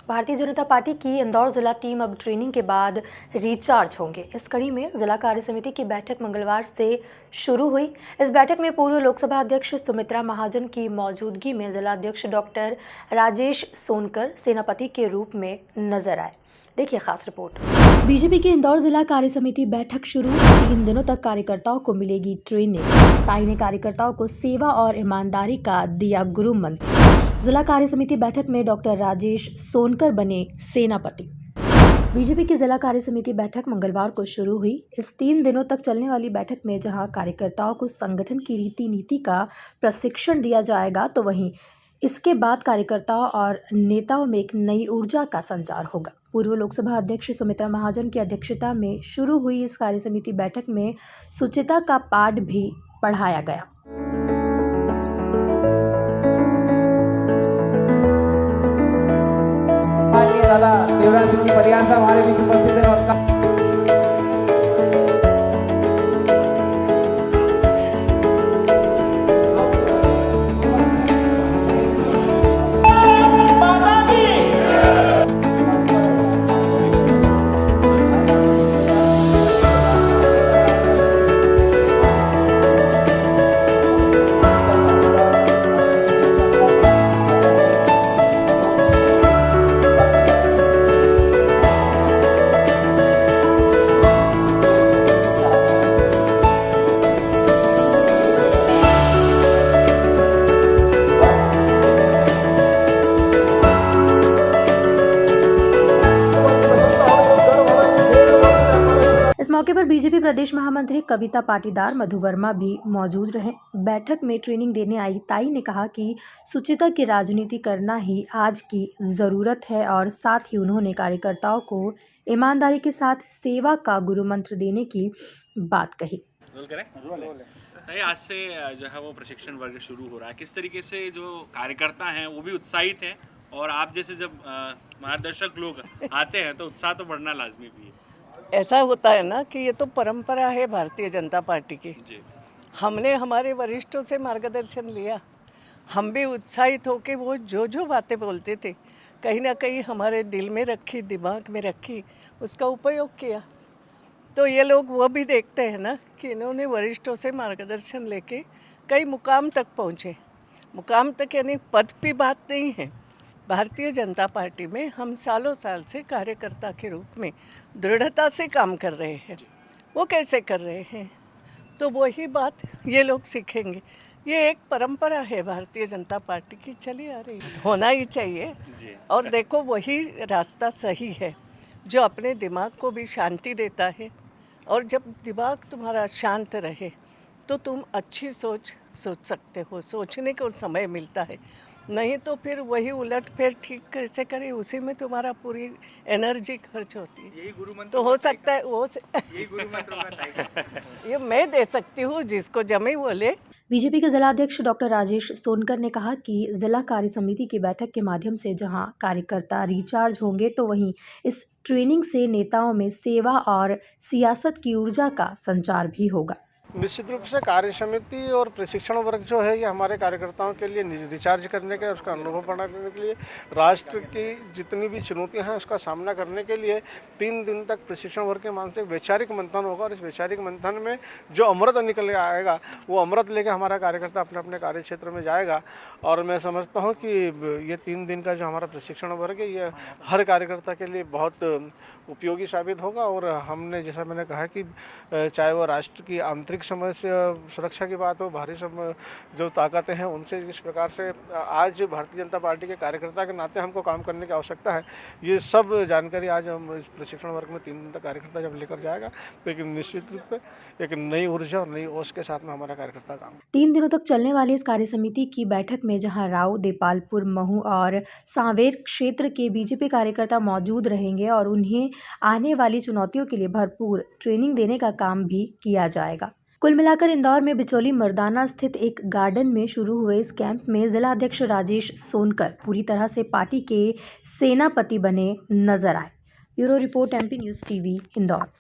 Bharatiya Janata party की इंदौर जिला team अब ट्रेनिंग के बाद रिचार्ज होंगे। इस कड़ी में जिला कार्य समिति की बैठक मंगलवार से शुरू हुई। इस बैठक में पूर्व लोकसभा अध्यक्ष सुमित्रा महाजन की मौजूदगी में जिला अध्यक्ष डॉक्टर राजेश सोनकर सेनापति के रूप में नजर आए। देखिए खास रिपोर्ट। बीजेपी की इंदौर जिला कार्य समिति बैठक शुरू। 3 दिनों तक कार्यकर्ताओं को मिलेगी ट्रेनिंग। ताई ने कार्यकर्ताओं को सेवा और ईमानदारी का दिया गुरु मंत्र। जिला कार्य समिति बैठक में डॉक्टर राजेश सोनकर बने सेनापति। बीजेपी की जिला कार्य समिति बैठक मंगलवार को शुरू हुई। इस 3 दिनों तक चलने वाली बैठक में जहां कार्यकर्ताओं को संगठन की रीति नीति का प्रशिक्षण दिया जाएगा, तो वहीं इसके बाद कार्यकर्ताओं और नेताओं में एक नई ऊर्जा का संचार होगा। पूर्व लोकसभा अध्यक्ष सुमित्रा महाजन की अध्यक्षता में शुरू हुई इस कार्य समिति बैठक में शुचिता का पाठ भी पढ़ाया गया। दादा देवराज सिंह परियार साहब हमारे बीच उपस्थित हैं और इस मौके पर बीजेपी प्रदेश महामंत्री कविता पाटीदार, मधु वर्मा भी मौजूद रहे। बैठक में ट्रेनिंग देने आई ताई ने कहा कि शुचिता की राजनीति करना ही आज की जरूरत है और साथ ही उन्होंने कार्यकर्ताओं को ईमानदारी के साथ सेवा का गुरु मंत्र देने की बात कही। आज से जो है वो प्रशिक्षण वर्ग शुरू हो रहा है। किस तरीके से जो कार्यकर्ता हैं वो भी उत्साहित हैं और आप जैसे जब मार्गदर्शक लोग आते हैं तो उत्साह तो बढ़ना लाजमी भी है। ऐसा होता है ना कि ये तो परंपरा है भारतीय जनता पार्टी की। जी। हमने हमारे वरिष्ठों से मार्गदर्शन लिया, हम भी उत्साहित होकर वो जो बातें बोलते थे कहीं ना कहीं हमारे दिल में रखी, दिमाग में रखी, उसका उपयोग किया। तो ये लोग वो भी देखते हैं ना कि इन्होंने वरिष्ठों से मार्गदर्शन लेके कई मुकाम तक पहुँचे। मुकाम तक यानी पद की बात नहीं है। भारतीय जनता पार्टी में हम सालों साल से कार्यकर्ता के रूप में दृढ़ता से काम कर रहे हैं। वो कैसे कर रहे हैं तो वही बात ये लोग सीखेंगे। ये एक परंपरा है भारतीय जनता पार्टी की, चली आ रही है, होना ही चाहिए। और देखो वही रास्ता सही है जो अपने दिमाग को भी शांति देता है। और जब दिमाग तुम्हारा शांत रहे तो तुम अच्छी सोच सकते हो, सोचने को समय मिलता है। नहीं तो फिर वही उलट फेर ठीक कैसे करे, उसी में तुम्हारा पूरी एनर्जी खर्च होती है। यही गुरु मंत्र तो हो सकता है वो यही गुरु मंत्र ये मैं दे सकती हूँ, जिसको जमे वो ले। बीजेपी के जिला अध्यक्ष डॉक्टर राजेश सोनकर ने कहा कि जिला कार्य समिति की बैठक के माध्यम से जहां कार्यकर्ता रिचार्ज होंगे, तो वहीं इस ट्रेनिंग से नेताओं में सेवा और सियासत की ऊर्जा का संचार भी होगा। निश्चित रूप से कार्य समिति और प्रशिक्षण वर्ग जो है ये हमारे कार्यकर्ताओं के लिए रिचार्ज करने के, उसका अनुभव बढ़ाने के लिए, राष्ट्र की जितनी भी चुनौतियां हैं उसका सामना करने के लिए 3 दिन तक प्रशिक्षण वर्ग के माध्यम से वैचारिक मंथन होगा। और इस वैचारिक मंथन में जो अमृत निकल आएगा वो अमृत लेके हमारा कार्यकर्ता अपने अपने कार्य क्षेत्र में जाएगा। और मैं समझता हूँ कि ये 3 दिन का जो हमारा प्रशिक्षण वर्ग है ये हर कार्यकर्ता के लिए बहुत उपयोगी साबित होगा। और हमने, जैसा मैंने कहा कि चाहे वो राष्ट्र की आंतरिक समस्या सुरक्षा की बात हो, बाहरी जो ताकतें हैं उनसे इस प्रकार से आज भारतीय जनता पार्टी के कार्यकर्ता के नाते हमको काम करने की आवश्यकता है। ये सब जानकारी आज हम इस प्रशिक्षण वर्ग में 3 दिन तक कार्यकर्ता जब लेकर जाएगा तो एक निश्चित रूप से एक नई ऊर्जा और नई ओज के साथ में हमारा कार्यकर्ता काम। 3 दिनों तक चलने वाली इस कार्य समिति की बैठक में जहां राव, देपालपुर, महू और सांवेर क्षेत्र के बीजेपी कार्यकर्ता मौजूद रहेंगे और उन्हें आने वाली चुनौतियों के लिए भरपूर ट्रेनिंग देने का काम भी किया जाएगा। कुल मिलाकर इंदौर में बिचौली मर्दाना स्थित एक गार्डन में शुरू हुए इस कैंप में जिला अध्यक्ष राजेश सोनकर पूरी तरह से पार्टी के सेनापति बने नजर आए। Bureau report, MP news TV, Indore.